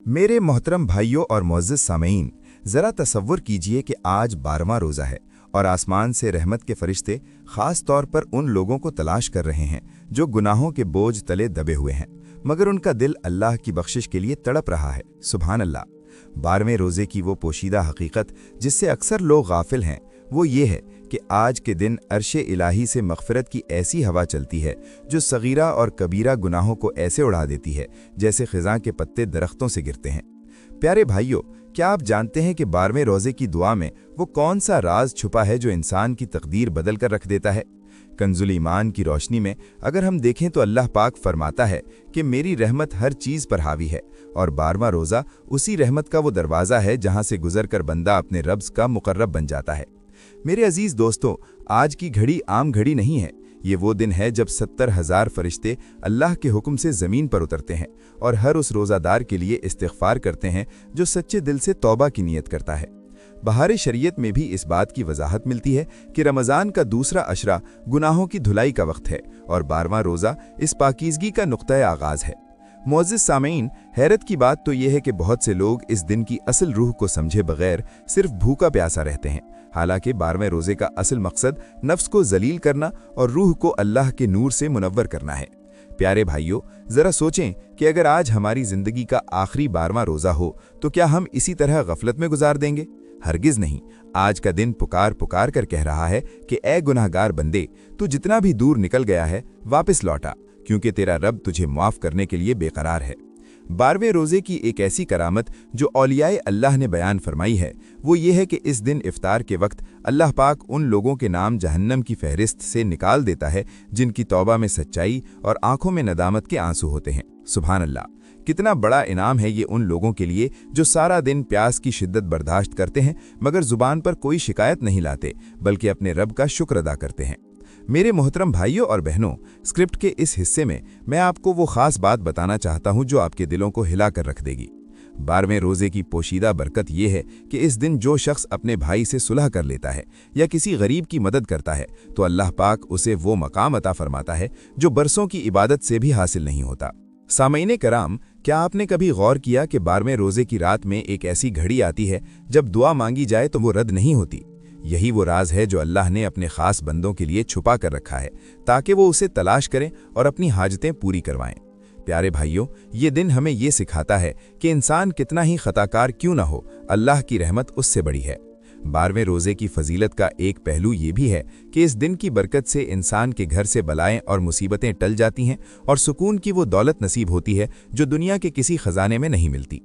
मेरे मोहतरम भाइयों और मुअज़्ज़िज़ सामीन, ज़रा तसव्वुर कीजिए कि आज 12वां रोज़ा है और आसमान से रहमत के फरिश्ते ख़ास तौर पर उन लोगों को तलाश कर रहे हैं जो गुनाहों के बोझ तले दबे हुए हैं, मगर उनका दिल अल्लाह की बख्शिश के लिए तड़प रहा है। सुभान अल्लाह। 12वें रोज़े की वो पोशीदा हकीकत जिससे अक्सर लोग गाफिल हैं, वो ये है कि आज के दिन अर्शे इलाही से मग़फ़िरत की ऐसी हवा चलती है जो सगीरा और कबीरा गुनाहों को ऐसे उड़ा देती है जैसे ख़िज़ां के पत्ते दरख्तों से गिरते हैं। प्यारे भाइयों, क्या आप जानते हैं कि 12वें रोज़े की दुआ में वो कौन सा राज छुपा है जो इंसान की तकदीर बदल कर रख देता है? कंजुल ईमान की रोशनी में अगर हम देखें तो अल्लाह पाक फरमाता है कि मेरी रहमत हर चीज़ पर हावी है, और 12वां रोज़ा उसी रहमत का वो दरवाज़ा है जहां से गुजर कर बंदा अपने रब्ज़ का मुकर्रब बन जाता है। मेरे अजीज़ दोस्तों, आज की घड़ी आम घड़ी नहीं है। ये वो दिन है जब 70,000 फरिश्ते अल्लाह के हुक्म से ज़मीन पर उतरते हैं और हर उस रोज़ादार के लिए इस्तिग़फ़ार करते हैं जो सच्चे दिल से तौबा की नीयत करता है। बहार शरीयत में भी इस बात की वजाहत मिलती है कि रमज़ान का दूसरा अशरा गुनाहों की धुलाई का वक्त है और 12वां रोज़ा इस पाकीज़गी का नुक्ता आगाज़ है। मुअज़्ज़िज़ सामीन, हैरत की बात तो यह है कि बहुत से लोग इस दिन की असल रूह को समझे बगैर सिर्फ भूखा प्यासा रहते हैं, हालांकि 12वें रोज़े का असल मकसद नफ्स को जलील करना और रूह को अल्लाह के नूर से मुनव्वर करना है। प्यारे भाइयों, ज़रा सोचें कि अगर आज हमारी ज़िंदगी का आखिरी 12वां रोज़ा हो तो क्या हम इसी तरह गफलत में गुजार देंगे? हरगिज़ नहीं। आज का दिन पुकार पुकार कर कह रहा है कि ए गुनाहगार बंदे, तू जितना भी दूर निकल गया है वापस लौटा, क्योंकि तेरा रब तुझे माफ़ करने के लिए बेकरार है। 12वें रोज़े की एक ऐसी करामत जो औलियाए अल्लाह ने बयान फरमाई है, वो ये है कि इस दिन इफ्तार के वक्त अल्लाह पाक उन लोगों के नाम जहन्नम की फहरिस्त से निकाल देता है जिनकी तौबा में सच्चाई और आंखों में नदामत के आंसू होते हैं। सुभान अल्लाह। कितना बड़ा इनाम है ये उन लोगों के लिए जो सारा दिन प्यास की शिद्दत बर्दाश्त करते हैं मगर ज़ुबान पर कोई शिकायत नहीं लाते, बल्कि अपने रब का शुक्र अदा करते हैं। मेरे मोहतरम भाइयों और बहनों, स्क्रिप्ट के इस हिस्से में मैं आपको वो ख़ास बात बताना चाहता हूं जो आपके दिलों को हिला कर रख देगी। 12वें रोज़े की पोशीदा बरकत ये है कि इस दिन जो शख्स अपने भाई से सुलह कर लेता है या किसी गरीब की मदद करता है तो अल्लाह पाक उसे वो मकाम अता फरमाता है जो बरसों की इबादत से भी हासिल नहीं होता। सामईने कराम, क्या आपने कभी गौर किया कि 12वें रोज़े की रात में एक ऐसी घड़ी आती है जब दुआ मांगी जाए तो वो रद्द नहीं होती? यही वो राज है जो अल्लाह ने अपने ख़ास बंदों के लिए छुपा कर रखा है ताकि वो उसे तलाश करें और अपनी हाजतें पूरी करवाएं। प्यारे भाइयों, ये दिन हमें ये सिखाता है कि इंसान कितना ही खताकार क्यों ना हो, अल्लाह की रहमत उससे बड़ी है। 12वें रोज़े की फजीलत का एक पहलू ये भी है कि इस दिन की बरकत से इंसान के घर से बलाएं और मुसीबतें टल जाती हैं और सुकून की वो दौलत नसीब होती है जो दुनिया के किसी ख़जाने में नहीं मिलती।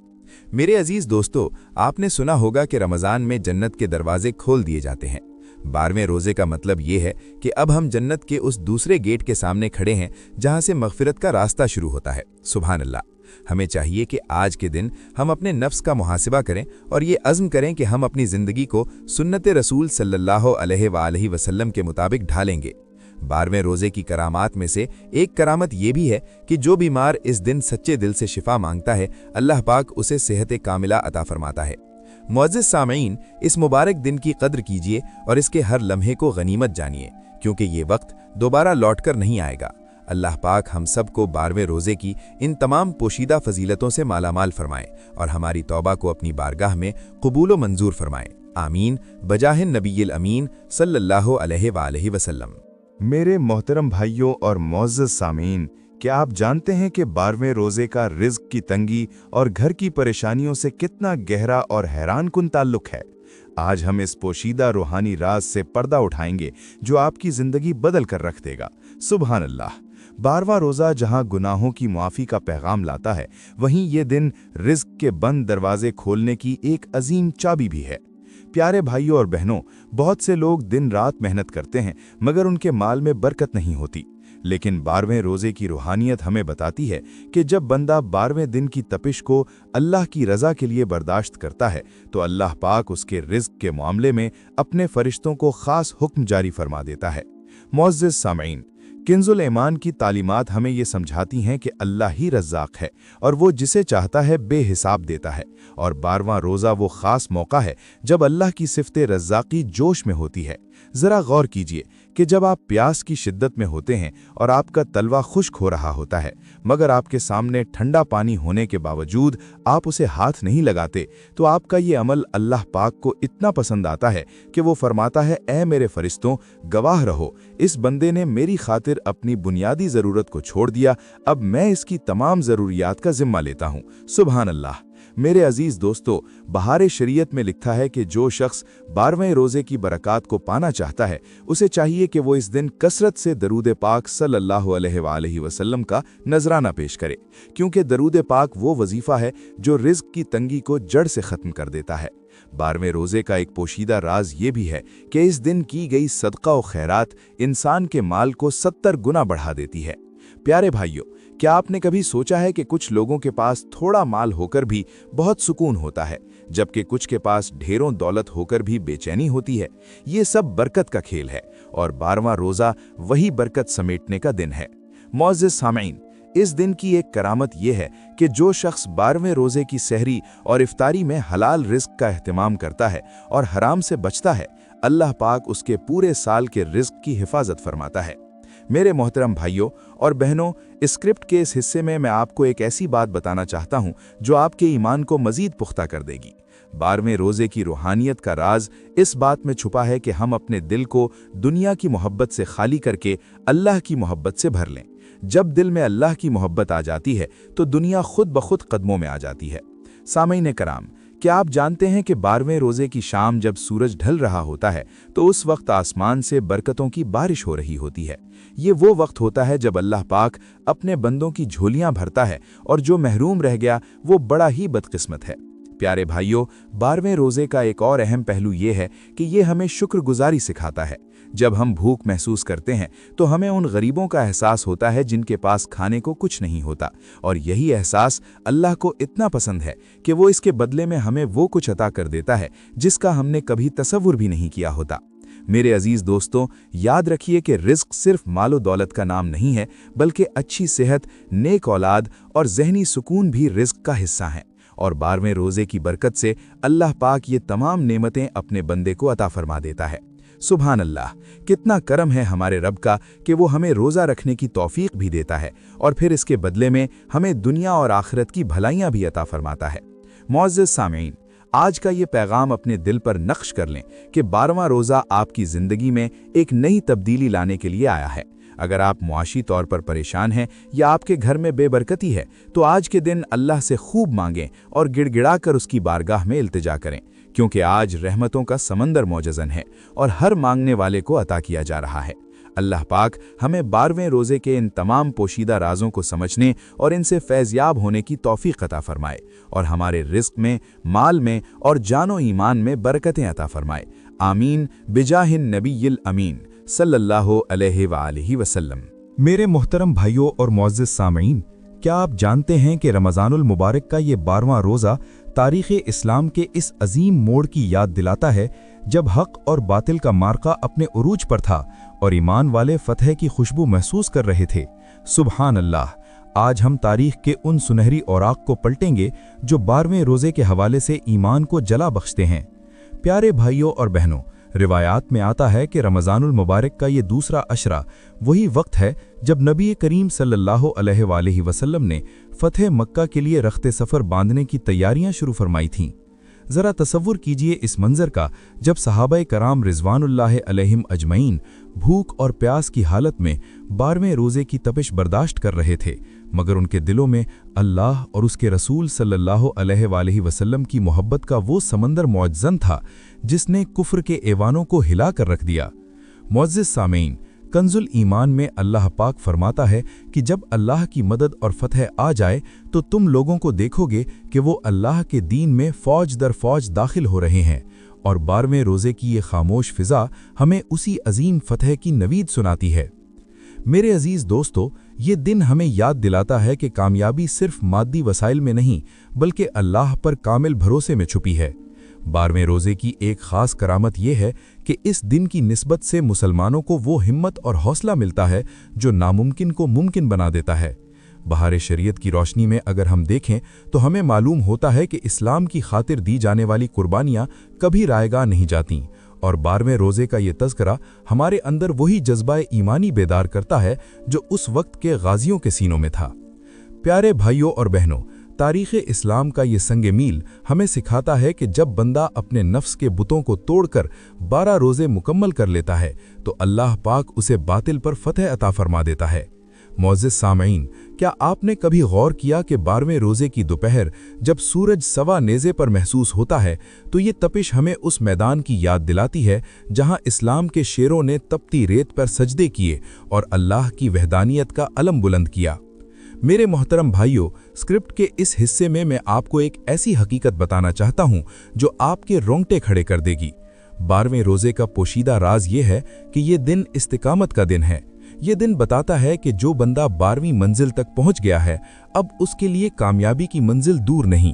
मेरे अजीज़ दोस्तों, आपने सुना होगा कि रमज़ान में जन्नत के दरवाजे खोल दिए जाते हैं। 12वें रोज़े का मतलब ये है कि अब हम जन्नत के उस दूसरे गेट के सामने खड़े हैं जहां से मग़फ़िरत का रास्ता शुरू होता है। सुभान अल्लाह। हमें चाहिए कि आज के दिन हम अपने नफ्स का मुहासिबा करें और ये अज़्म करें कि हम अपनी ज़िंदगी को सुन्नत रसूल सल्लल्लाहु अलैहि वसल्लम के मुताबिक ढालेंगे। 12वें रोज़े की करामात में से एक करामत ये भी है कि जो बीमार इस दिन सच्चे दिल से शिफा मांगता है, अल्लाह पाक उसे सेहत कामिला अता फरमाता है। मुअज़्ज़िज़ सामीन, इस मुबारक दिन की कद्र कीजिए और इसके हर लम्हे को गनीमत जानिए, क्योंकि ये वक्त दोबारा लौट कर नहीं आएगा। अल्लाह पाक हम सब को 12वें रोज़े की इन तमाम पोशीदा फजीलतों से मालामाल फरमाए और हमारी तौबा को अपनी बारगाह में कबूल व मंजूर फरमाए। आमीन बजाहिन नबील अमीन सल्लल्लाहु अलैहि वसल्लम। मेरे मोहतरम भाइयों और मुअज़्ज़िज़ सामीन, क्या आप जानते हैं कि 12वें रोज़े का रिज़्क़ की तंगी और घर की परेशानियों से कितना गहरा और हैरान कुन ताल्लुक़ है? आज हम इस पोशीदा रूहानी राज से पर्दा उठाएंगे जो आपकी ज़िंदगी बदल कर रख देगा। सुभान अल्लाह। 12वां रोज़ा जहां गुनाहों की मुआफ़ी का पैगाम लाता है, वहीं ये दिन रिज़्क़ के बंद दरवाजे खोलने की एक अजीम चाबी भी है। प्यारे भाइयों और बहनों, बहुत से लोग दिन रात मेहनत करते हैं मगर उनके माल में बरकत नहीं होती, लेकिन 12वें रोज़े की रूहानियत हमें बताती है कि जब बंदा 12वें दिन की तपिश को अल्लाह की रज़ा के लिए बर्दाश्त करता है तो अल्लाह पाक उसके रिज़्क़ के मामले में अपने फरिश्तों को ख़ास हुक्म जारी फरमा देता है। मुअज़्ज़िज़ सामीन, किंजुल ईमान की तालीमात हमें ये समझाती हैं कि अल्लाह ही रज़्ज़ाक़ है और वो जिसे चाहता है बेहिसाब देता है, और 12वां रोज़ा वो ख़ास मौका है जब अल्लाह की सिफ़्ते रज़्ज़ाक़ी जोश में होती है। ज़रा गौर कीजिए कि जब आप प्यास की शिद्दत में होते हैं और आपका तलवा खुश्क हो रहा होता है, मगर आपके सामने ठंडा पानी होने के बावजूद आप उसे हाथ नहीं लगाते, तो आपका ये अमल अल्लाह पाक को इतना पसंद आता है कि वो फरमाता है, ऐ मेरे फरिश्तों, गवाह रहो, इस बंदे ने मेरी खातिर अपनी बुनियादी ज़रूरत को छोड़ दिया, अब मैं इसकी तमाम ज़रूरियात का जिम्मा लेता हूँ। सुभान अल्लाह। मेरे अजीज दोस्तों, बहार शरीयत में लिखा है कि जो शख्स 12वें रोज़े की बरक़ात को पाना चाहता है, उसे चाहिए कि वो इस दिन कसरत से दरूद पाक सल्लल्लाहु अलैहि वसल्लम का नजराना पेश करे, क्योंकि दरूद पाक वो वजीफ़ा है जो रिज़्क़ की तंगी को जड़ से ख़त्म कर देता है। 12वें रोज़े का एक पोशीदा राज ये भी है कि इस दिन की गई सदका और खैरात इंसान के माल को 70 गुना बढ़ा देती है। प्यारे भाइयों, क्या आपने कभी सोचा है कि कुछ लोगों के पास थोड़ा माल होकर भी बहुत सुकून होता है, जबकि कुछ के पास ढेरों दौलत होकर भी बेचैनी होती है? ये सब बरकत का खेल है और 12वां रोज़ा वही बरकत समेटने का दिन है। मुअज़्ज़िज़ सामईन, इस दिन की एक करामत यह है कि जो शख्स 12वें रोज़े की सहरी और इफ्तारी में हलाल रिज़्क़ का एहतमाम करता है और हराम से बचता है, अल्लाह पाक उसके पूरे साल के रिज़्क़ की हिफाजत फरमाता है। मेरे मोहतरम भाइयों और बहनों, स्क्रिप्ट के इस हिस्से में मैं आपको एक ऐसी बात बताना चाहता हूं जो आपके ईमान को मज़ीद पुख्ता कर देगी। 12वें रोज़े की रूहानियत का राज इस बात में छुपा है कि हम अपने दिल को दुनिया की मोहब्बत से खाली करके अल्लाह की मोहब्बत से भर लें। जब दिल में अल्लाह की मोहब्बत आ जाती है तो दुनिया खुद ब खुद कदमों में आ जाती है। सामईन कराम, क्या आप जानते हैं कि 12वें रोज़े की शाम जब सूरज ढल रहा होता है तो उस वक्त आसमान से बरकतों की बारिश हो रही होती है। ये वो वक्त होता है जब अल्लाह पाक अपने बंदों की झोलियां भरता है और जो महरूम रह गया वो बड़ा ही बदकिस्मत है। प्यारे भाइयों, 12वें रोज़े का एक और अहम पहलू ये है कि ये हमें शुक्रगुजारी सिखाता है। जब हम भूख महसूस करते हैं तो हमें उन गरीबों का एहसास होता है जिनके पास खाने को कुछ नहीं होता, और यही एहसास अल्लाह को इतना पसंद है कि वो इसके बदले में हमें वो कुछ अता कर देता है जिसका हमने कभी तसव्वुर भी नहीं किया होता। मेरे अजीज दोस्तों, याद रखिए कि रिज़्क़ सिर्फ मालो दौलत का नाम नहीं है, बल्कि अच्छी सेहत, नेक औलाद और ज़हनी सुकून भी रिज़्क़ का हिस्सा हैं। और 12वें रोज़े की बरकत से अल्लाह पाक ये तमाम नेमतें अपने बंदे को अता फरमा देता है। सुभान अल्लाह, कितना करम है हमारे रब का कि वो हमें रोज़ा रखने की तौफीक भी देता है और फिर इसके बदले में हमें दुनिया और आखिरत की भलाइयाँ भी अता फरमाता है। मुअज़्ज़िज़ सामईन, आज का ये पैगाम अपने दिल पर नक्श कर लें कि 12वां रोज़ा आपकी ज़िंदगी में एक नई तब्दीली लाने के लिए आया है। अगर आप मुआशी तौर पर परेशान हैं या आपके घर में बेबरकती है, तो आज के दिन अल्लाह से खूब मांगें और गिड़गिड़ा कर उसकी बारगाह में इल्तिजा करें, क्योंकि आज रहमतों का समंदर मौजज़न है और हर मांगने वाले को अता किया जा रहा है। अल्लाह पाक हमें 12वें रोज़े के इन तमाम पोशीदा राजों को समझने और इनसे फैज़याब होने की तौफीक अता फरमाए और हमारे रिज़्क़ में, माल में और जानो ईमान में बरकतें अता फरमाए। आमीन बिजाहिन नबील अमीन सल्लल्लाहु अलैहि वसल्लम। मेरे मोहतरम भाइयों और मुअज़्ज़िज़ सामईन, क्या आप जानते हैं कि रमज़ानुल मुबारक का ये 12वां रोज़ा तारीख़ इस्लाम के इस अजीम मोड़ की याद दिलाता है जब हक़ और बातिल का मार्का अपने उरूज पर था और ईमान वाले फ़तह की खुशबू महसूस कर रहे थे। सुबहान अल्लाह। आज हम तारीख़ के उन सुनहरी औराक़ को पलटेंगे जो 12वें रोज़े के हवाले से ईमान को जला बख्शते हैं। प्यारे भाइयों और बहनों, रिवायात में आता है कि रमज़ानुल मुबारक का ये दूसरा अशरा वही वक्त है जब नबी करीम सल्लल्लाहु अलैहि वसल्लम ने फ़तह मक्का के लिए रख्ते सफ़र बांधने की तैयारियां शुरू फरमाई थीं। ज़रा तसव्वुर कीजिए इस मंज़र का जब सहाबाए कराम रिज़वानुल्लाह अलैहिम अजमईन भूख और प्यास की हालत में 12वें रोज़े की तपिश बर्दाश्त कर रहे थे, मगर उनके दिलों में अल्लाह और उसके रसूल सल्लल्लाहु अलैहि वसल्लम की मोहब्बत का वो समंदर मौजज़न था जिसने कुफ्र के ऐवानों को हिला कर रख दिया। मुअज़्ज़िज़ सामईन, कंजुल ईमान में अल्लाह पाक फरमाता है कि जब अल्लाह की मदद और फतह आ जाए तो तुम लोगों को देखोगे कि वो अल्लाह के दीन में फ़ौज दर फ़ौज दाखिल हो रहे हैं, और 12वें रोज़े की ये खामोश फ़िज़ा हमें उसी अजीम फतह की नवीद सुनाती है। मेरे अजीज़ दोस्तों, ये दिन हमें याद दिलाता है कि कामयाबी सिर्फ मादी वसाइल में नहीं बल्कि अल्लाह पर कामिल भरोसे में छुपी है। 12वें रोज़े की एक ख़ास करामत यह है कि इस दिन की निस्बत से मुसलमानों को वो हिम्मत और हौसला मिलता है जो नामुमकिन को मुमकिन बना देता है। बहार शरीयत की रोशनी में अगर हम देखें तो हमें मालूम होता है कि इस्लाम की खातिर दी जाने वाली कुर्बानियाँ कभी रायगा नहीं जातीं और 12वें रोज़े का ये तज़किरा हमारे अंदर वही जज्बा ईमानी बेदार करता है जो उस वक्त के गाजियों के सीनों में था। प्यारे भाइयों और बहनों, तारीख़ इस्लाम का ये संग मील हमें सिखाता है कि जब बंदा अपने नफ्स के बुतों को तोड़कर 12 रोज़े मुकम्मल कर लेता है तो अल्लाह पाक उसे बातिल पर फतह अता फरमा देता है। मोअज़्ज़िज़ सामईन, क्या आपने कभी गौर किया कि 12वें रोज़े की दोपहर जब सूरज सवा नेज़े पर महसूस होता है तो ये तपिश हमें उस मैदान की याद दिलाती है जहां इस्लाम के शेरों ने तपती रेत पर सजदे किए और अल्लाह की वहदानियत का अलम बुलंद किया। मेरे मोहतरम भाइयों, स्क्रिप्ट के इस हिस्से में मैं आपको एक ऐसी हकीकत बताना चाहता हूं जो आपके रोंगटे खड़े कर देगी। 12वें रोज़े का पोशीदा राज ये है कि ये दिन इस्तिकामत का दिन है। ये दिन बताता है कि जो बंदा 12वीं मंजिल तक पहुंच गया है, अब उसके लिए कामयाबी की मंजिल दूर नहीं।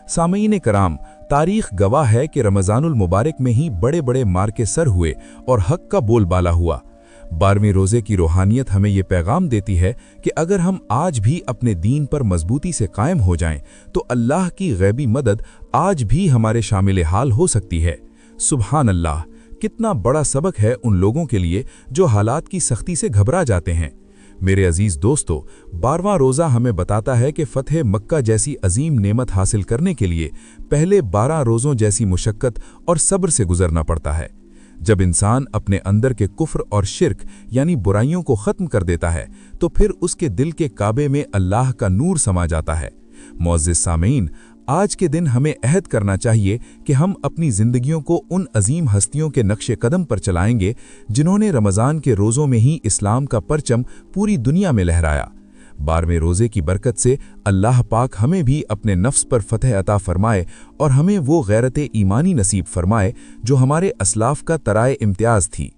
सामईन कराम, तारीख गवाह है कि रमज़ानुल मुबारक में ही बड़े बड़े मार्के सर हुए और हक का बोलबाला हुआ। 12वें रोज़े की रूहानियत हमें ये पैगाम देती है कि अगर हम आज भी अपने दीन पर मजबूती से कायम हो जाएं, तो अल्लाह की गैबी मदद आज भी हमारे शामिल हाल हो सकती है। सुभान अल्लाह, कितना बड़ा सबक है उन लोगों के लिए जो हालात की सख्ती से घबरा जाते हैं। मेरे अजीज दोस्तों, 12वां रोज़ा हमें बताता है कि फ़तह मक्का जैसी अजीम नेमत हासिल करने के लिए पहले 12 रोज़ों जैसी मुशक्क़त और सब्र से गुजरना पड़ता है। जब इंसान अपने अंदर के कुफ्र और शिर्क यानी बुराइयों को ख़त्म कर देता है तो फिर उसके दिल के काबे में अल्लाह का नूर समा जाता है। मुअज़्ज़िज़ सामीन, आज के दिन हमें अहद करना चाहिए कि हम अपनी ज़िंदगियों को उन अजीम हस्तियों के नक्शे कदम पर चलाएंगे जिन्होंने रमज़ान के रोज़ों में ही इस्लाम का परचम पूरी दुनिया में लहराया। 12वें रोज़े की बरकत से अल्लाह पाक हमें भी अपने नफ्स पर फतह अता फरमाए और हमें वो गैरत ईमानी नसीब फरमाए जो हमारे असलाफ का तराए इम्तियाज़ थी।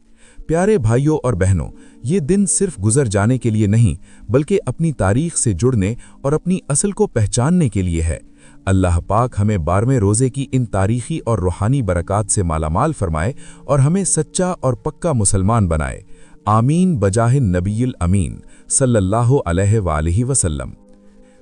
प्यारे भाइयों और बहनों, ये दिन सिर्फ गुजर जाने के लिए नहीं बल्कि अपनी तारीख से जुड़ने और अपनी असल को पहचानने के लिए है। अल्लाह पाक हमें 12वें रोज़े की इन तारीख़ी और रूहानी बरक़ात से मालामाल फरमाए और हमें सच्चा और पक्का मुसलमान बनाए। आमीन बजाहिन नबील अमीन सल्लल्लाहु अलैहि वसल्लम।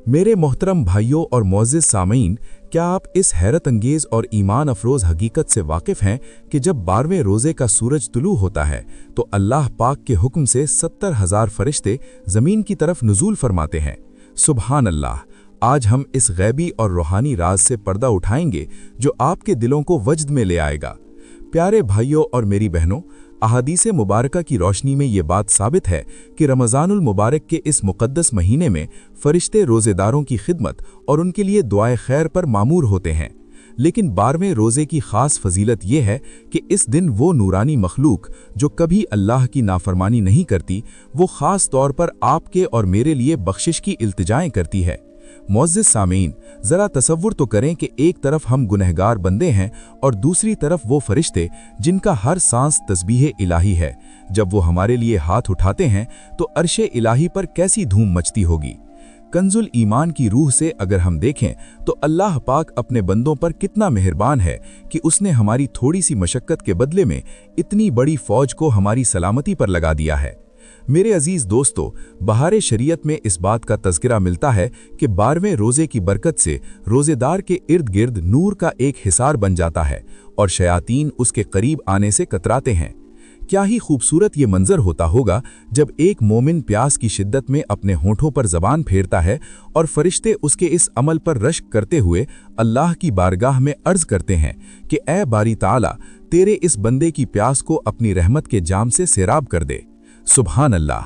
मेरे मोहतरम भाइयों और मुअज़्ज़िज़ सामीन, क्या आप इस हैरत अंगेज़ और ईमान अफरोज़ हकीकत से वाकिफ़ हैं कि जब 12वें रोज़े का सूरज तुलू होता है तो अल्लाह पाक के हुक्म से 70,000 फरिश्ते ज़मीन की तरफ नुज़ूल फरमाते हैं। सुबहान अल्लाह। आज हम इस गैबी और रूहानी राज से पर्दा उठाएंगे जो आपके दिलों को वजद में ले आएगा। प्यारे भाइयों और मेरी बहनों, अहादीस मुबारका की रोशनी में ये बात साबित है कि रमज़ानुल मुबारक के इस मुक़द्दस महीने में फ़रिश्ते रोज़ेदारों की खिदमत और उनके लिए दुआए खैर पर मामूर होते हैं। लेकिन 12वें रोज़े की ख़ास फजीलत यह है कि इस दिन वो नूरानी मखलूक जो कभी अल्लाह की नाफरमानी नहीं करती, वो ख़ास तौर पर आपके और मेरे लिए बख्शिश की इल्तिजाएँ करती है। मुअज़्ज़िज़ सामीन, ज़रा तसव्वुर तो करें कि एक तरफ हम गुनहगार बंदे हैं और दूसरी तरफ वो फरिश्ते जिनका हर सांस तस्बीह इलाही है। जब वो हमारे लिए हाथ उठाते हैं तो अर्शे इलाही पर कैसी धूम मचती होगी। कंजुल ईमान की रूह से अगर हम देखें तो अल्लाह पाक अपने बंदों पर कितना मेहरबान है कि उसने हमारी थोड़ी सी मशक्क़त के बदले में इतनी बड़ी फ़ौज को हमारी सलामती पर लगा दिया है। मेरे अजीज़ दोस्तों, बहारे शरीयत में इस बात का तज़किरा मिलता है कि 12वें रोज़े की बरकत से रोज़ेदार के इर्द गिर्द नूर का एक हिसार बन जाता है और शयातीन उसके करीब आने से कतराते हैं। क्या ही खूबसूरत ये मंजर होता होगा जब एक मोमिन प्यास की शिद्दत में अपने होंठों पर ज़बान फेरता है और फरिश्ते उसके इस अमल पर रश्क करते हुए अल्लाह की बारगाह में अर्ज़ करते हैं कि ए बारी ताला, तेरे इस बंदे की प्यास को अपनी रहमत के जाम से सैराब कर दे। सुभान अल्लाह।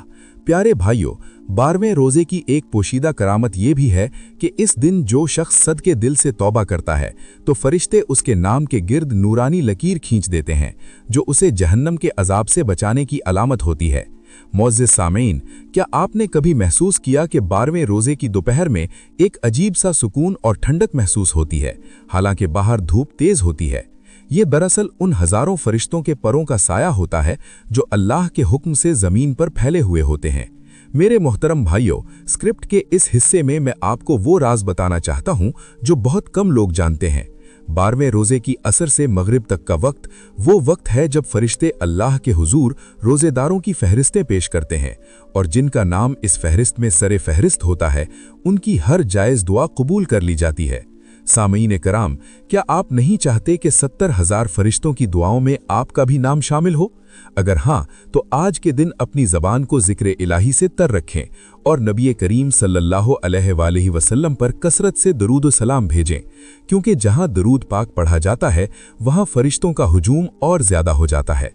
प्यारे भाइयों, 12वें रोज़े की एक पोशीदा करामत ये भी है कि इस दिन जो शख्स सदके दिल से तौबा करता है तो फरिश्ते उसके नाम के गिर्द नूरानी लकीर खींच देते हैं जो उसे जहन्नम के अजाब से बचाने की अलामत होती है। मुअज़्ज़िज़ सामीन, क्या आपने कभी महसूस किया कि 12वें रोज़े की दोपहर में एक अजीब सा सुकून और ठंडक महसूस होती है, हालांकि बाहर धूप तेज़ होती है? ये दरअसल उन हज़ारों फरिश्तों के परों का साया होता है जो अल्लाह के हुक्म से ज़मीन पर फैले हुए होते हैं। मेरे मोहतरम भाइयों, स्क्रिप्ट के इस हिस्से में मैं आपको वो राज बताना चाहता हूँ जो बहुत कम लोग जानते हैं। 12वें रोज़े की असर से मगरिब तक का वक्त वो वक्त है जब फरिश्ते अल्लाह के हुजूर रोज़ेदारों की फहरिस्तें पेश करते हैं और जिनका नाम इस फहरिस्त में सरे फहरिस्त होता है, उनकी हर जायज़ दुआ कबूल कर ली जाती है। सामीन कराम, क्या आप नहीं चाहते कि 70,000 फरिश्तों की दुआओं में आपका भी नाम शामिल हो? अगर हाँ, तो आज के दिन अपनी ज़बान को ज़िक्र इलाही से तर रखें और नबी करीम सल्लल्लाहु अलैहि वसल्लम पर कसरत से दरूद व सलाम भेजें, क्योंकि जहाँ दरूद पाक पढ़ा जाता है वहाँ फरिश्तों का हुजूम और ज़्यादा हो जाता है।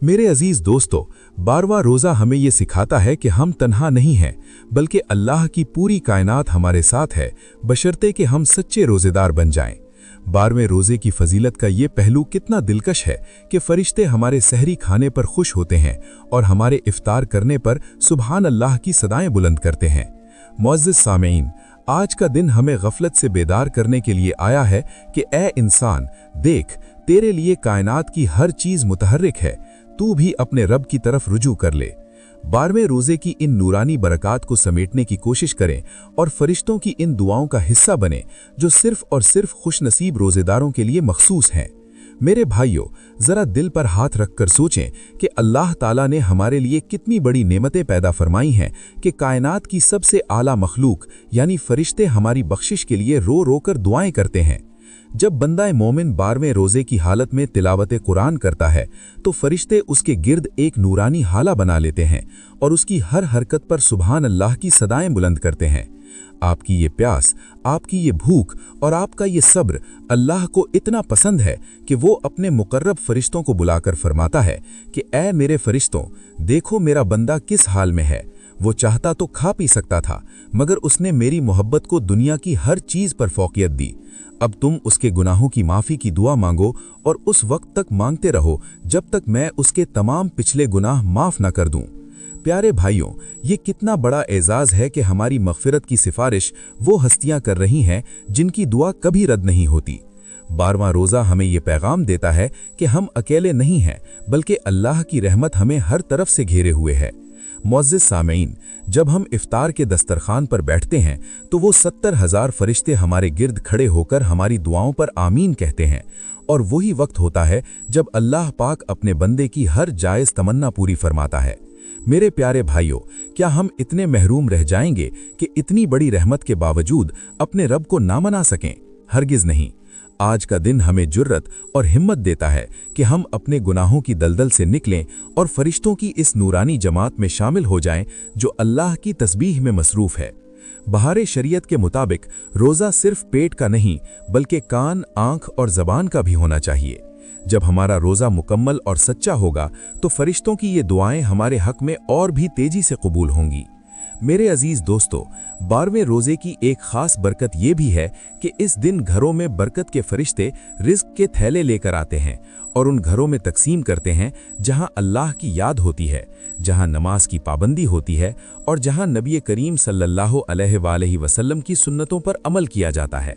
मेरे अजीज दोस्तों, 12वां रोज़ा हमें ये सिखाता है कि हम तन्हा नहीं हैं, बल्कि अल्लाह की पूरी कायनात हमारे साथ है, बशर्ते कि हम सच्चे रोज़ेदार बन जाएं। 12वें रोज़े की फजीलत का ये पहलू कितना दिलकश है कि फरिश्ते हमारे सहरी खाने पर खुश होते हैं और हमारे इफ्तार करने पर सुबहान अल्लाह की सदाएं बुलंद करते हैं। मुअज़्ज़िज़ सामीन, आज का दिन हमें गफलत से बेदार करने के लिए आया है कि ए इंसान, देख, तेरे लिए कायनात की हर चीज़ मुतहर्रिक है, तू भी अपने रब की तरफ रुजू कर ले। 12वें रोज़े की इन नूरानी बरक़ात को समेटने की कोशिश करें और फरिश्तों की इन दुआओं का हिस्सा बने जो सिर्फ़ और सिर्फ खुशनसीब रोज़ेदारों के लिए मखसूस हैं। मेरे भाइयों, ज़रा दिल पर हाथ रखकर सोचें कि अल्लाह ताला ने हमारे लिए कितनी बड़ी नेमतें पैदा फरमाई हैं कि कायनात की सबसे आला मखलूक यानी फरिश्ते हमारी बख्शिश के लिए रो रो कर दुआएं करते हैं। जब बंदा मोमिन 12वें रोज़े की हालत में तिलावत कुरान करता है तो फरिश्ते उसके गिर्द एक नूरानी हाला बना लेते हैं और उसकी हर हरकत पर सुबहान अल्लाह की सदाएं बुलंद करते हैं। आपकी ये प्यास, आपकी ये भूख और आपका ये सब्र अल्लाह को इतना पसंद है कि वो अपने मुकर्रब फरिश्तों को बुलाकर फरमाता है कि ऐ मेरे फरिश्तों, देखो मेरा बंदा किस हाल में है। वो चाहता तो खा पी सकता था, मगर उसने मेरी मोहब्बत को दुनिया की हर चीज़ पर फौकियत दी। अब तुम उसके गुनाहों की माफ़ी की दुआ मांगो और उस वक्त तक मांगते रहो जब तक मैं उसके तमाम पिछले गुनाह माफ़ न कर दूं। प्यारे भाइयों, ये कितना बड़ा एजाज़ है कि हमारी मग़फ़िरत की सिफारिश वो हस्तियां कर रही हैं जिनकी दुआ कभी रद्द नहीं होती। 12वां रोज़ा हमें ये पैगाम देता है कि हम अकेले नहीं हैं, बल्कि अल्लाह की रहमत हमें हर तरफ से घेरे हुए है। मुअज़्ज़िज़ सामीन, जब हम इफ्तार के दस्तरखान पर बैठते हैं तो वो 70,000 फरिश्ते हमारे गिर्द खड़े होकर हमारी दुआओं पर आमीन कहते हैं, और वही वक्त होता है जब अल्लाह पाक अपने बंदे की हर जायज़ तमन्ना पूरी फरमाता है। मेरे प्यारे भाइयों, क्या हम इतने महरूम रह जाएंगे कि इतनी बड़ी रहमत के बावजूद अपने रब को ना मना सकें? हरगिज़ नहीं। आज का दिन हमें जुर्रत और हिम्मत देता है कि हम अपने गुनाहों की दलदल से निकलें और फरिश्तों की इस नूरानी जमात में शामिल हो जाएं जो अल्लाह की तस्बीह में मसरूफ़ है। बहारे शरीयत के मुताबिक रोज़ा सिर्फ पेट का नहीं, बल्कि कान, आँख और ज़बान का भी होना चाहिए। जब हमारा रोज़ा मुकम्मल और सच्चा होगा तो फरिश्तों की ये दुआएं हमारे हक़ में और भी तेज़ी से कबूल होंगी। मेरे अजीज़ दोस्तों, 12वें रोज़े की एक ख़ास बरकत ये भी है कि इस दिन घरों में बरकत के फरिश्ते रिज़्क़ के थैले लेकर आते हैं और उन घरों में तकसीम करते हैं जहां अल्लाह की याद होती है, जहां नमाज की पाबंदी होती है और जहां नबी करीम सल्लल्लाहु अलैहि वसल्लम की सुन्नतों पर अमल किया जाता है।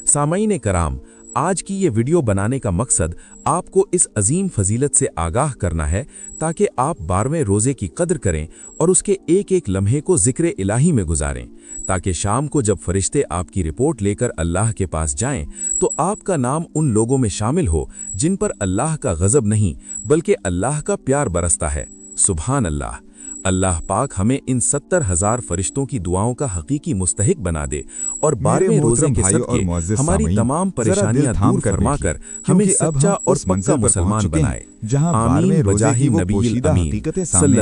सामाईन कराम, आज की ये वीडियो बनाने का मकसद आपको इस अजीम फजीलत से आगाह करना है ताकि आप 12वें रोज़े की कद्र करें और उसके एक एक लम्हे को ज़िक्र इलाही में गुजारें, ताकि शाम को जब फरिश्ते आपकी रिपोर्ट लेकर अल्लाह के पास जाएं तो आपका नाम उन लोगों में शामिल हो जिन पर अल्लाह का गज़ब नहीं बल्कि अल्लाह का प्यार बरसता है। सुभान अल्लाह। अल्लाह पाक हमें इन 70,000 फरिश्तों की दुआओं का हकीकी मुस्तहिक बना दे और 12वें रोज़े के सदक़े हमारी तमाम परेशानियां दूर फरमाकर हमें सच्चा और पक्का मुसलमान बनाए। जहां 12वें रोज़े की वो पोशीदा हकीकतें सामने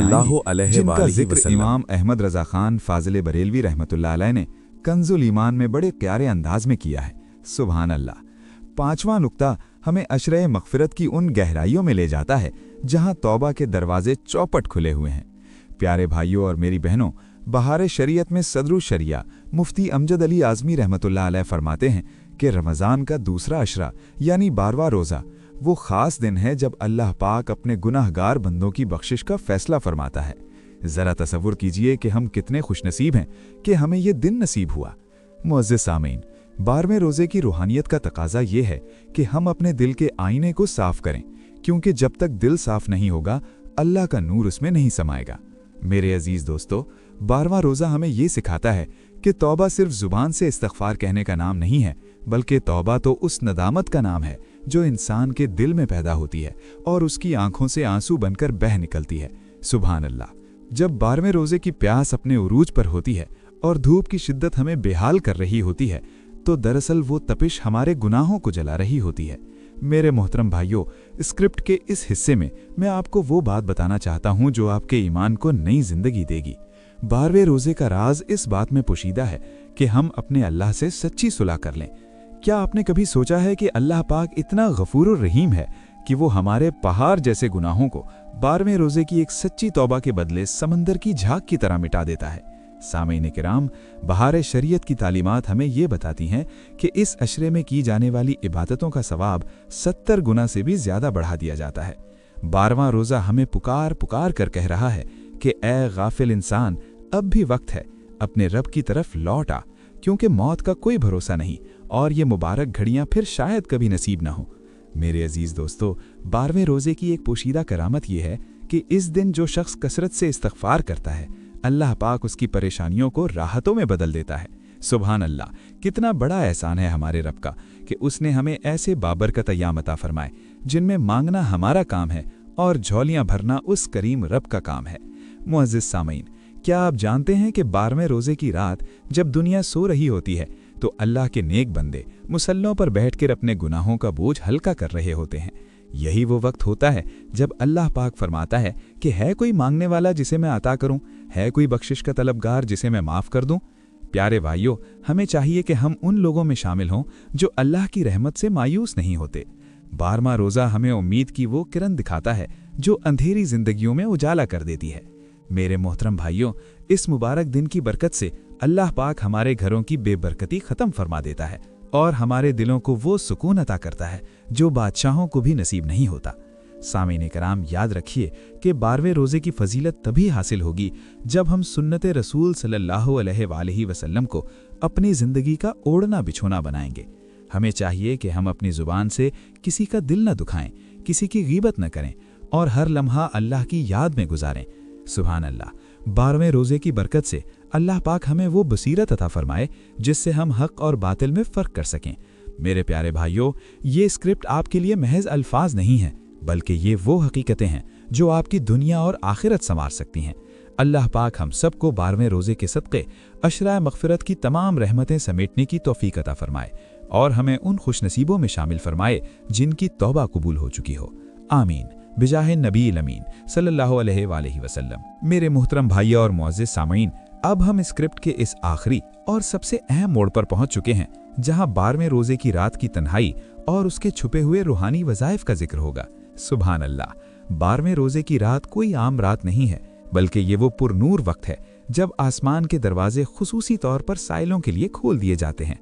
आई जिनका जिक्र इमाम अहमद रज़ा खान फाजिल बरेलवी रहमतुल्लाह अलैह ने कंजुल ईमान में बड़े प्यारे अंदाज में किया है। सुभान अल्लाह। 5वां नुक्ता हमें अशरे मग़फ़िरत की उन गहराइयों में ले जाता है जहां तौबा के दरवाजे चौपट खुले हुए हैं। प्यारे भाइयों और मेरी बहनों, बहारे शरीयत में सदरुल शरिया मुफ्ती अमजद अली आज़मी रहमतुल्लाह अलैह फरमाते हैं कि रमज़ान का दूसरा अशरा यानी 12वां रोज़ा वो ख़ास दिन है जब अल्लाह पाक अपने गुनाहगार बंदों की बख्शिश का फ़ैसला फरमाता है। ज़रा तसव्वुर कीजिए कि हम कितने खुशनसीब हैं कि हमें ये दिन नसीब हुआ। मुअज़्ज़िज़ सामीन, 12वें रोज़े की रूहानियत का तकाज़ा ये है कि हम अपने दिल के आईने को साफ़ करें, क्योंकि जब तक दिल साफ़ नहीं होगा अल्लाह का नूर उसमें नहीं समाएगा। मेरे अजीज़ दोस्तों, 12वां रोज़ा हमें ये सिखाता है कि तौबा सिर्फ ज़ुबान से इस्तग़फ़ार कहने का नाम नहीं है, बल्कि तौबा तो उस नदामत का नाम है जो इंसान के दिल में पैदा होती है और उसकी आंखों से आंसू बनकर बह निकलती है। सुभान अल्लाह। जब 12वें रोज़े की प्यास अपने उरूज पर होती है और धूप की शिद्दत हमें बेहाल कर रही होती है, तो दरअसल वो तपिश हमारे गुनाहों को जला रही होती है। मेरे मोहतरम भाइयों, स्क्रिप्ट के इस हिस्से में मैं आपको वो बात बताना चाहता हूँ जो आपके ईमान को नई जिंदगी देगी। 12वें रोजे का राज इस बात में पोशीदा है कि हम अपने अल्लाह से सच्ची सुलह कर लें। क्या आपने कभी सोचा है कि अल्लाह पाक इतना गफूर और रहीम है कि वो हमारे पहाड़ जैसे गुनाहों को 12वें रोजे की एक सच्ची तौबा के बदले समंदर की झाग की तरह मिटा देता है। सामीन किराम, बहार शरीयत की तालीमात हमें ये बताती हैं कि इस अशरे में की जाने वाली इबादतों का सवाब 70 गुना से भी ज्यादा बढ़ा दिया जाता है। 12वां रोजा हमें पुकार पुकार कर कह रहा है कि ए गाफिल इंसान, अब भी वक्त है, अपने रब की तरफ लौट आ, क्योंकि मौत का कोई भरोसा नहीं और ये मुबारक घड़ियां फिर शायद कभी नसीब न हो। मेरे अजीज दोस्तों, 12वें रोजे की एक पोशीदा करामत यह है कि इस दिन जो शख्स कसरत से इस्तगफार करता है, अल्लाह पाक उसकी परेशानियों को राहतों में बदल देता है। सुभान अल्लाह, कितना बड़ा एहसान है हमारे रब का कि उसने हमें ऐसे बाबरकत अय्याम अता फरमाए जिनमें मांगना हमारा काम है और झोलियां भरना उस करीम रब का काम है। मुअज़्ज़िज़ सामीन, क्या आप जानते हैं कि 12वें रोजे की रात जब दुनिया सो रही होती है तो अल्लाह के नेक बंदे मुसल्लों पर बैठकर अपने गुनाहों का बोझ हल्का कर रहे होते हैं। यही वो वक्त होता है जब अल्लाह पाक फरमाता है कि है कोई मांगने वाला जिसे मैं अता करूं, है कोई बख्शिश का तलबगार जिसे मैं माफ़ कर दूं। प्यारे भाइयों, हमें चाहिए कि हम उन लोगों में शामिल हों जो अल्लाह की रहमत से मायूस नहीं होते। 12वां रोज़ा हमें उम्मीद की वो किरण दिखाता है जो अंधेरी जिंदगियों में उजाला कर देती है। मेरे मोहतरम भाइयों, इस मुबारक दिन की बरकत से अल्लाह पाक हमारे घरों की बेबरकती ख़त्म फरमा देता है और हमारे दिलों को वो सुकून अता करता है जो बादशाहों को भी नसीब नहीं होता। सामीन कराम, याद रखिए कि 12वें रोज़े की फजीलत तभी हासिल होगी जब हम सुन्नत रसूल सल्लल्लाहु अलैहि वसल्लम को अपनी ज़िंदगी का ओढ़ना बिछोना बनाएंगे। हमें चाहिए कि हम अपनी ज़ुबान से किसी का दिल न दुखाएं, किसी की गीबत न करें और हर लम्हा अल्लाह की याद में गुजारें। सुभान अल्लाह, 12वें रोज़े की बरकत से अल्लाह पाक हमें वो बसीरत अता फरमाए जिससे हम हक और बातिल में फ़र्क कर सकें। मेरे प्यारे भाइयों, ये स्क्रिप्ट आपके लिए महज अल्फाज नहीं है, बल्कि ये वो हकीकतें हैं जो आपकी दुनिया और आखिरत संवार सकती हैं। अल्लाह पाक हम सबको 12वें रोज़े के सदक़े अशरा मग़फ़िरत की तमाम रहमतें समेटने की तौफ़ीक़ अता फरमाए और हमें उन खुशनसीबों में शामिल फरमाए जिनकी तौबा कबूल हो चुकी हो। आमीन बिजाहे नबी अमीन सल्लल्लाहु अलैहि वसल्लम। मेरे मुहतरम भाइयों और मुअज़्ज़िज़ सामीन, अब हम स्क्रिप्ट के इस आखिरी और सबसे अहम मोड़ पर पहुंच चुके हैं जहां 12वें रोजे की रात की तन्हाई और उसके छुपे हुए रूहानी वज़ाइफ का जिक्र होगा। सुभान अल्लाह, 12वें रोजे की रात कोई आम रात नहीं है, बल्कि ये वो पुरनूर वक्त है जब आसमान के दरवाजे खुसूसी तौर पर साइलों के लिए खोल दिए जाते हैं।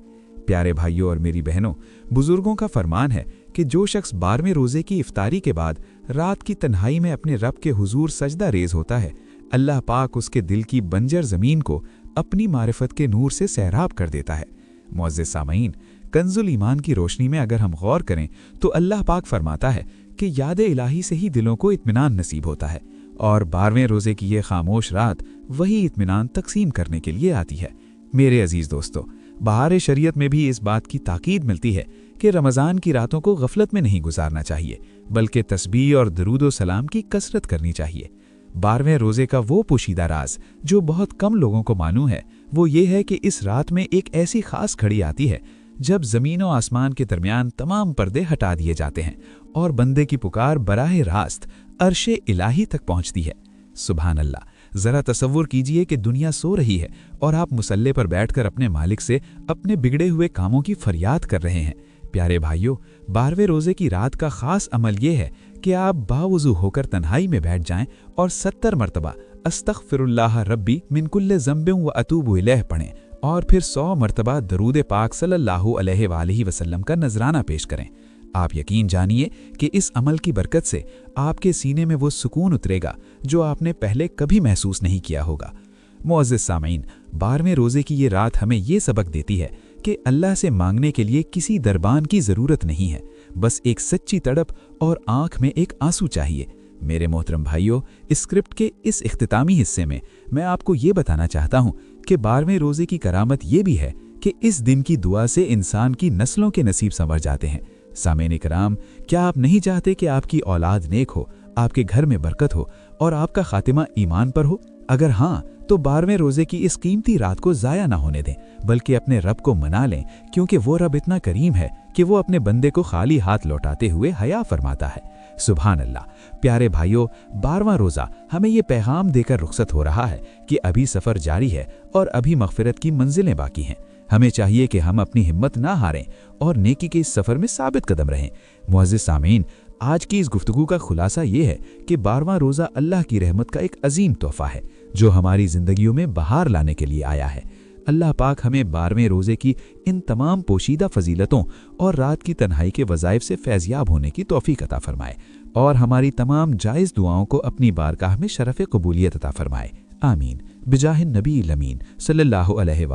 प्यारे भाइयों और मेरी बहनों, बुजुर्गों का फरमान है कि जो शख्स 12वें रोजे की इफ्तारी के बाद रात की तन्हाई में अपने रब के हुजूर सजदा रेज होता है, अल्लाह पाक उसके दिल की बंजर ज़मीन को अपनी मारिफत के नूर से सहराब कर देता है। मुअज़्ज़िज़ सामीन, कंजुल ईमान की रोशनी में अगर हम गौर करें तो अल्लाह पाक फरमाता है कि याद इलाही से ही दिलों को इत्मीनान नसीब होता है और 12वें रोजे की ये खामोश रात वही इत्मीनान तकसीम करने के लिए आती है। मेरे अजीज दोस्तों, बहार शरीयत में भी इस बात की ताकीद मिलती है कि रमज़ान की रातों को गफलत में नहीं गुजारना चाहिए, बल्कि तस्बीह और दरूद व सलाम की कसरत करनी चाहिए। 12वें रोजे का वो पोशीदा राज जो बहुत कम लोगों को मालूम है, वो ये है कि इस रात में एक ऐसी खास घड़ी आती है जब ज़मीन और आसमान के दरमियान तमाम पर्दे हटा दिए जाते हैं और बंदे की पुकार बराह रास्त अर्शे इलाही तक पहुंचती है। सुभान अल्लाह, ज़रा तसव्वुर कीजिए कि दुनिया सो रही है और आप मुसल्ले पर बैठकर अपने मालिक से अपने बिगड़े हुए कामों की फरियाद कर रहे हैं। प्यारे भाइयों, 12वें रोजे की रात का खास अमल ये है कि आप बावुज़ू होकर तन्हाई में बैठ जाएं और 70 मरतबा अस्तग़फिरुल्लाह रब्बी मिन कुल्लि ज़ंबिन व अतूबु इलैह पढ़ें और फिर 100 मरतबा दरूद पाक सल्लल्लाहु अलैहि वसल्लम का नजराना पेश करें। आप यकीन जानिए कि इस अमल की बरकत से आपके सीने में वो सुकून उतरेगा जो आपने पहले कभी महसूस नहीं किया होगा। मुअज़्ज़िज़ सामीन, 12वें रोजे की ये रात हमें ये सबक देती है कि अल्लाह से मांगने के लिए किसी दरबान की ज़रूरत नहीं है, बस एक सच्ची तड़प और आंख में एक आंसू चाहिए। मेरे मोहतरम भाइयों, इस स्क्रिप्ट के इस इख्तितामी हिस्से में मैं आपको ये बताना चाहता हूँ कि 12वें रोजे की करामत ये भी है कि इस दिन की दुआ से इंसान की नस्लों के नसीब संवर जाते हैं। सामीन कराम, क्या आप नहीं चाहते कि आपकी औलाद नेक हो, आपके घर में बरकत हो और आपका खातिमा ईमान पर हो? अगर हाँ, तो 12वें रोजे की इस कीमती रात को ज़ाया ना होने दें, बल्कि अपने रब को मना लें, क्योंकि वो रब इतना करीम है कि वो अपने बंदे को खाली हाथ लौटाते हुए हया फरमाता है। सुभान अल्लाह। प्यारे भाइयों, 12वां रोज़ा हमें ये पैगाम देकर रुखसत हो रहा है कि अभी सफ़र जारी है और अभी मग़फ़िरत की मंजिलें बाकी हैं। हमें चाहिए कि हम अपनी हिम्मत ना हारें और नेकी के इस सफ़र में साबित कदम रहें। मुअज़्ज़िज़ सामीन, आज की इस गुफ्तगू का खुलासा ये है कि 12वां रोज़ा अल्लाह की रहमत का एक अजीम तोहफ़ा है जो हमारी ज़िंदगियों में बहार लाने के लिए आया है। अल्लाह पाक हमें 12वें रोज़े की इन तमाम पोशीदा फजीलतों और रात की तन्हाई के वज़ाइफ से फैज़याब होने की तौफ़ीक़ अता फ़रमाए और हमारी तमाम जायज़ दुआओं को अपनी बारगाह में शरफ़ कबूलियत अता फ़रमाए। आमीन। बिजाहिन नबी अमीन सल्लल्लाहु अलैहि